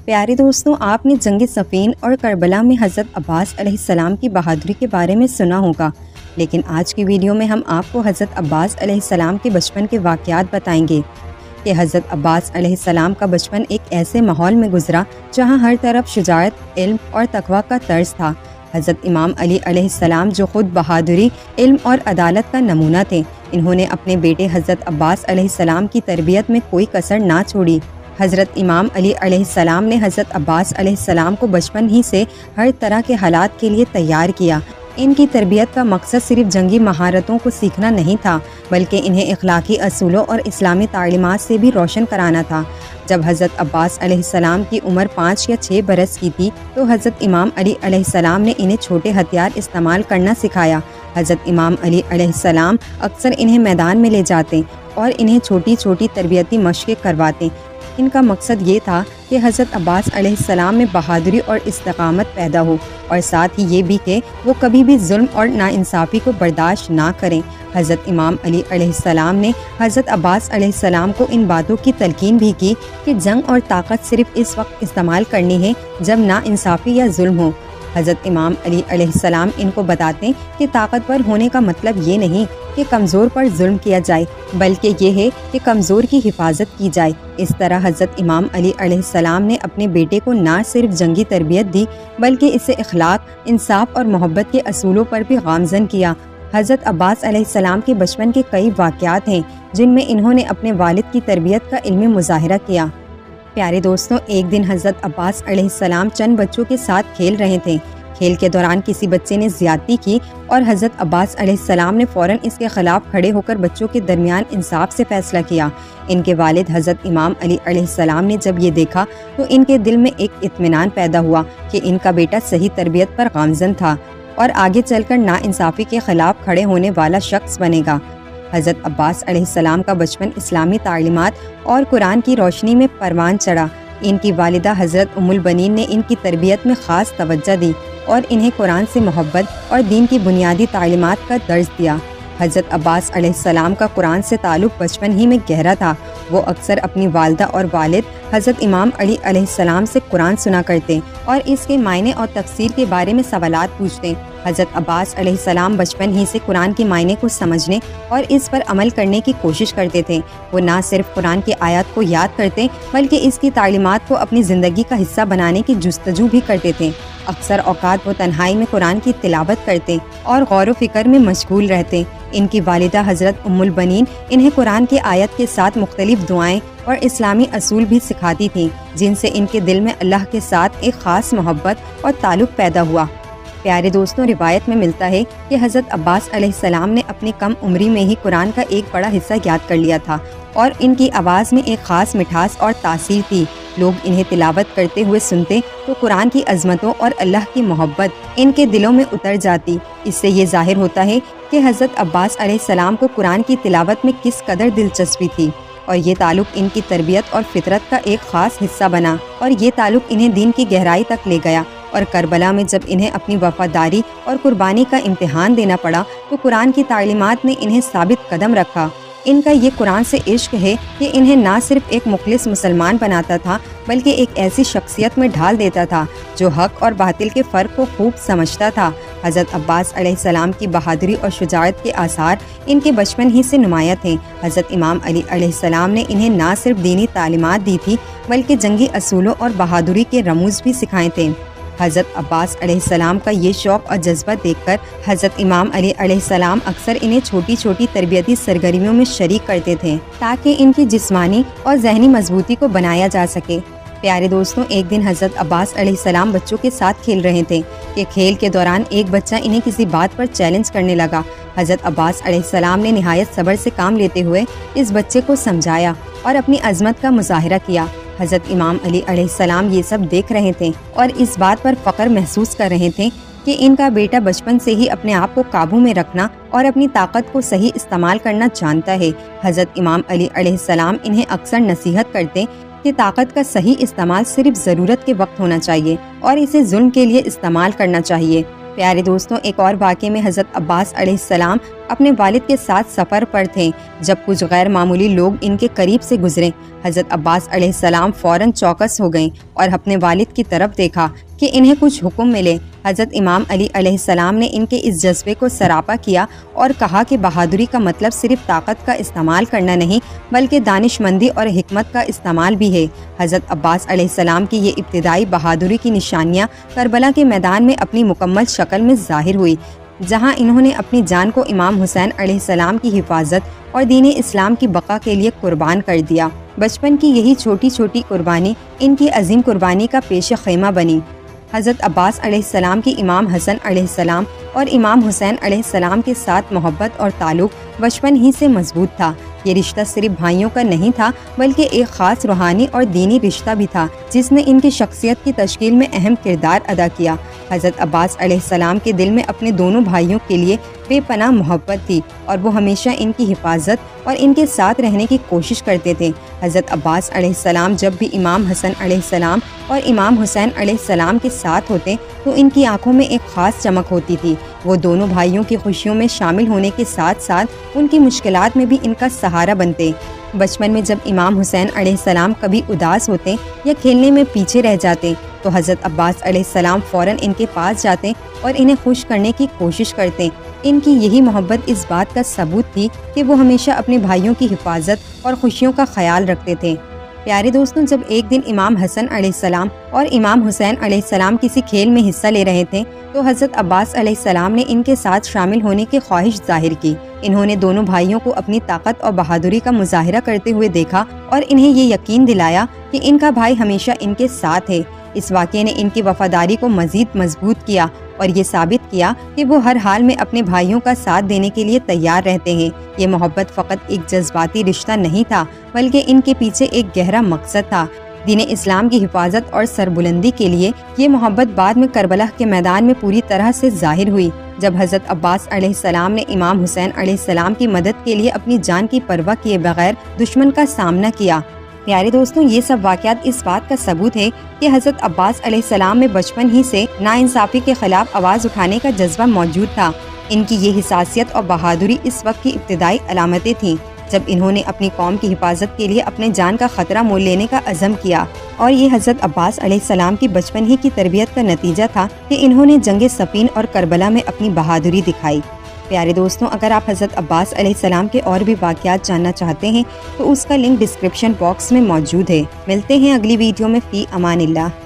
پیارے دوستوں، آپ نے جنگ صفین اور کربلا میں حضرت عباس علیہ السلام کی بہادری کے بارے میں سنا ہوگا، لیکن آج کی ویڈیو میں ہم آپ کو حضرت عباس علیہ السلام کے بچپن کے واقعات بتائیں گے کہ حضرت عباس علیہ السلام کا بچپن ایک ایسے ماحول میں گزرا جہاں ہر طرف شجاعت، علم اور تقویٰ کا طرز تھا۔ حضرت امام علی علیہ السلام جو خود بہادری، علم اور عدالت کا نمونہ تھے، انہوں نے اپنے بیٹے حضرت عباس علیہ السلام کی تربیت میں کوئی کسر نہ چھوڑی۔ حضرت امام علی علیہ السلام نے حضرت عباس علیہ السلام کو بچپن ہی سے ہر طرح کے حالات کے لیے تیار کیا۔ ان کی تربیت کا مقصد صرف جنگی مہارتوں کو سیکھنا نہیں تھا، بلکہ انہیں اخلاقی اصولوں اور اسلامی تعلیمات سے بھی روشن کرانا تھا۔ جب حضرت عباس علیہ السلام کی عمر 5 یا 6 برس کی تھی تو حضرت امام علی علیہ السلام نے انہیں چھوٹے ہتھیار استعمال کرنا سکھایا۔ حضرت امام علی علیہ السلام اکثر انہیں میدان میں لے جاتے اور انہیں چھوٹی چھوٹی تربیتی مشقیں کرواتے۔ ان کا مقصد یہ تھا کہ حضرت عباس علیہ السلام میں بہادری اور استقامت پیدا ہو، اور ساتھ ہی یہ بھی کہ وہ کبھی بھی ظلم اور ناانصافی کو برداشت نہ کریں۔ حضرت امام علی علیہ السلام نے حضرت عباس علیہ السلام کو ان باتوں کی تلقین بھی کی کہ جنگ اور طاقت صرف اس وقت استعمال کرنی ہے جب ناانصافی یا ظلم ہو۔ حضرت امام علی علیہ السلام ان کو بتاتے کہ طاقتور ہونے کا مطلب یہ نہیں کہ کمزور پر ظلم کیا جائے، بلکہ یہ ہے کہ کمزور کی حفاظت کی جائے۔ اس طرح حضرت امام علی علیہ السلام نے اپنے بیٹے کو نہ صرف جنگی تربیت دی، بلکہ اسے اخلاق، انصاف اور محبت کے اصولوں پر بھی گامزن کیا۔ حضرت عباس علیہ السلام کے بچپن کے کئی واقعات ہیں جن میں انہوں نے اپنے والد کی تربیت کا علمی مظاہرہ کیا۔ پیارے دوستوں، ایک دن حضرت عباس علیہ السلام چند بچوں کے ساتھ کھیل رہے تھے۔ کھیل کے دوران کسی بچے نے زیادتی کی اور حضرت عباس علیہ السلام نے فوراً اس کے خلاف کھڑے ہو کر بچوں کے درمیان انصاف سے فیصلہ کیا۔ ان کے والد حضرت امام علی علیہ السلام نے جب یہ دیکھا تو ان کے دل میں ایک اطمینان پیدا ہوا کہ ان کا بیٹا صحیح تربیت پر گامزن تھا اور آگے چل کر ناانصافی کے خلاف کھڑے ہونے والا شخص بنے گا۔ حضرت عباس علیہ السلام کا بچپن اسلامی تعلیمات اور قرآن کی روشنی میں پروان چڑھا۔ ان کی والدہ حضرت ام البنین نے ان کی تربیت میں خاص توجہ دی اور انہیں قرآن سے محبت اور دین کی بنیادی تعلیمات کا درس دیا۔ حضرت عباس علیہ السلام کا قرآن سے تعلق بچپن ہی میں گہرا تھا۔ وہ اکثر اپنی والدہ اور والد حضرت امام علی علیہ السلام سے قرآن سنا کرتے اور اس کے معنی اور تفسیر کے بارے میں سوالات پوچھتے۔ حضرت عباس علیہ السلام بچپن ہی سے قرآن کے معنی کو سمجھنے اور اس پر عمل کرنے کی کوشش کرتے تھے۔ وہ نہ صرف قرآن کی آیات کو یاد کرتے بلکہ اس کی تعلیمات کو اپنی زندگی کا حصہ بنانے کی جستجو بھی کرتے تھے۔ اکثر اوقات وہ تنہائی میں قرآن کی تلاوت کرتے اور غور و فکر میں مشغول رہتے۔ ان کی والدہ حضرت ام البنین انہیں قرآن کی آیت کے ساتھ مختلف دعائیں اور اسلامی اصول بھی سکھاتی تھیں، جن سے ان کے دل میں اللہ کے ساتھ ایک خاص محبت اور تعلق پیدا ہوا۔ پیارے دوستوں، روایت میں ملتا ہے کہ حضرت عباس علیہ السلام نے اپنی کم عمری میں ہی قرآن کا ایک بڑا حصہ یاد کر لیا تھا، اور ان کی آواز میں ایک خاص مٹھاس اور تاثیر تھی۔ لوگ انہیں تلاوت کرتے ہوئے سنتے تو قرآن کی عظمتوں اور اللہ کی محبت ان کے دلوں میں اتر جاتی۔ اس سے یہ ظاہر ہوتا ہے کہ حضرت عباس علیہ السلام کو قرآن کی تلاوت میں کس قدر دلچسپی تھی، اور یہ تعلق ان کی تربیت اور فطرت کا ایک خاص حصہ بنا، اور یہ تعلق انہیں دین کی گہرائی تک لے گیا۔ اور کربلا میں جب انہیں اپنی وفاداری اور قربانی کا امتحان دینا پڑا تو قرآن کی تعلیمات نے انہیں ثابت قدم رکھا۔ ان کا یہ قرآن سے عشق ہے کہ انہیں نہ صرف ایک مخلص مسلمان بناتا تھا بلکہ ایک ایسی شخصیت میں ڈھال دیتا تھا جو حق اور باطل کے فرق کو خوب سمجھتا تھا۔ حضرت عباس علیہ السلام کی بہادری اور شجاعت کے آثار ان کے بچپن ہی سے نمایاں تھے۔ حضرت امام علی علیہ السلام نے انہیں نہ صرف دینی تعلیمات دی تھی بلکہ جنگی اصولوں اور بہادری کے رموز بھی سکھائے تھے۔ حضرت عباس علیہ السلام کا یہ شوق اور جذبہ دیکھ کر حضرت امام علی علیہ السلام اکثر انہیں چھوٹی چھوٹی تربیتی سرگرمیوں میں شریک کرتے تھے تاکہ ان کی جسمانی اور ذہنی مضبوطی کو بنایا جا سکے۔ پیارے دوستوں، ایک دن حضرت عباس علیہ السلام بچوں کے ساتھ کھیل رہے تھے کہ کھیل کے دوران ایک بچہ انہیں کسی بات پر چیلنج کرنے لگا۔ حضرت عباس علیہ السلام نے نہایت صبر سے کام لیتے ہوئے اس بچے کو سمجھایا اور اپنی عظمت کا مظاہرہ کیا۔ حضرت امام علی علیہ السلام یہ سب دیکھ رہے تھے اور اس بات پر فخر محسوس کر رہے تھے کہ ان کا بیٹا بچپن سے ہی اپنے آپ کو قابو میں رکھنا اور اپنی طاقت کو صحیح استعمال کرنا جانتا ہے۔ حضرت امام علی علیہ السلام انہیں اکثر نصیحت کرتے کہ طاقت کا صحیح استعمال صرف ضرورت کے وقت ہونا چاہیے اور اسے ظلم کے لیے استعمال کرنا چاہیے۔ پیارے دوستوں، ایک اور واقعے میں حضرت عباس علیہ السلام اپنے والد کے ساتھ سفر پر تھے جب کچھ غیر معمولی لوگ ان کے قریب سے گزرے۔ حضرت عباس علیہ السلام فوراً چوکس ہو گئیں اور اپنے والد کی طرف دیکھا کہ انہیں کچھ حکم ملے۔ حضرت امام علی علیہ السلام نے ان کے اس جذبے کو سراپا کیا اور کہا کہ بہادری کا مطلب صرف طاقت کا استعمال کرنا نہیں بلکہ دانش مندی اور حکمت کا استعمال بھی ہے۔ حضرت عباس علیہ السلام کی یہ ابتدائی بہادری کی نشانیاں کربلا کے میدان میں اپنی مکمل شکل میں ظاہر ہوئی، جہاں انہوں نے اپنی جان کو امام حسین علیہ السلام کی حفاظت اور دین اسلام کی بقا کے لیے قربان کر دیا۔ بچپن کی یہی چھوٹی چھوٹی قربانی ان کی عظیم قربانی کا پیش خیمہ بنی۔ حضرت عباس علیہ السلام کی امام حسن علیہ السلام اور امام حسین علیہ السلام کے ساتھ محبت اور تعلق بچپن ہی سے مضبوط تھا۔ یہ رشتہ صرف بھائیوں کا نہیں تھا بلکہ ایک خاص روحانی اور دینی رشتہ بھی تھا جس نے ان کی شخصیت کی تشکیل میں اہم کردار ادا کیا۔ حضرت عباس علیہ السلام کے دل میں اپنے دونوں بھائیوں کے لیے بے پناہ محبت تھی اور وہ ہمیشہ ان کی حفاظت اور ان کے ساتھ رہنے کی کوشش کرتے تھے۔ حضرت عباس علیہ السلام جب بھی امام حسن علیہ السلام اور امام حسین علیہ السلام کے ساتھ ہوتے تو ان کی آنکھوں میں ایک خاص چمک ہوتی تھی۔ وہ دونوں بھائیوں کی خوشیوں میں شامل ہونے کے ساتھ ساتھ ان کی مشکلات میں بھی ان کا سہارا بنتے۔ بچپن میں جب امام حسین علیہ السلام کبھی اداس ہوتے یا کھیلنے میں پیچھے رہ جاتے تو حضرت عباس علیہ السلام فوراً ان کے پاس جاتے اور انہیں خوش کرنے کی کوشش کرتے۔ ان کی یہی محبت اس بات کا ثبوت تھی کہ وہ ہمیشہ اپنے بھائیوں کی حفاظت اور خوشیوں کا خیال رکھتے تھے۔ پیارے دوستوں، جب ایک دن امام حسن علیہ السلام اور امام حسین علیہ السلام کسی کھیل میں حصہ لے رہے تھے تو حضرت عباس علیہ السلام نے ان کے ساتھ شامل ہونے کی خواہش ظاہر کی۔ انہوں نے دونوں بھائیوں کو اپنی طاقت اور بہادری کا مظاہرہ کرتے ہوئے دیکھا اور انہیں یہ یقین دلایا کہ ان کا بھائی ہمیشہ ان کے ساتھ ہے۔ اس واقعے نے ان کی وفاداری کو مزید مضبوط کیا اور یہ ثابت کیا کہ وہ ہر حال میں اپنے بھائیوں کا ساتھ دینے کے لیے تیار رہتے ہیں۔ یہ محبت فقط ایک جذباتی رشتہ نہیں تھا بلکہ ان کے پیچھے ایک گہرا مقصد تھا، دین اسلام کی حفاظت اور سربلندی کے لیے۔ یہ محبت بعد میں کربلا کے میدان میں پوری طرح سے ظاہر ہوئی جب حضرت عباس علیہ السلام نے امام حسین علیہ السلام کی مدد کے لیے اپنی جان کی پرواہ کیے بغیر دشمن کا سامنا کیا۔ پیارے دوستوں، یہ سب واقعات اس بات کا ثبوت ہے کہ حضرت عباس علیہ السلام میں بچپن ہی سے ناانصافی کے خلاف آواز اٹھانے کا جذبہ موجود تھا۔ ان کی یہ حساسیت اور بہادری اس وقت کی ابتدائی علامتیں تھیں جب انہوں نے اپنی قوم کی حفاظت کے لیے اپنے جان کا خطرہ مول لینے کا عزم کیا، اور یہ حضرت عباس علیہ السلام کی بچپن ہی کی تربیت کا نتیجہ تھا کہ انہوں نے جنگ صفین اور کربلا میں اپنی بہادری دکھائی۔ پیارے دوستوں، اگر آپ حضرت عباس علیہ السلام کے اور بھی واقعات جاننا چاہتے ہیں تو اس کا لنک ڈسکرپشن باکس میں موجود ہے۔ ملتے ہیں اگلی ویڈیو میں۔ فی امان اللہ۔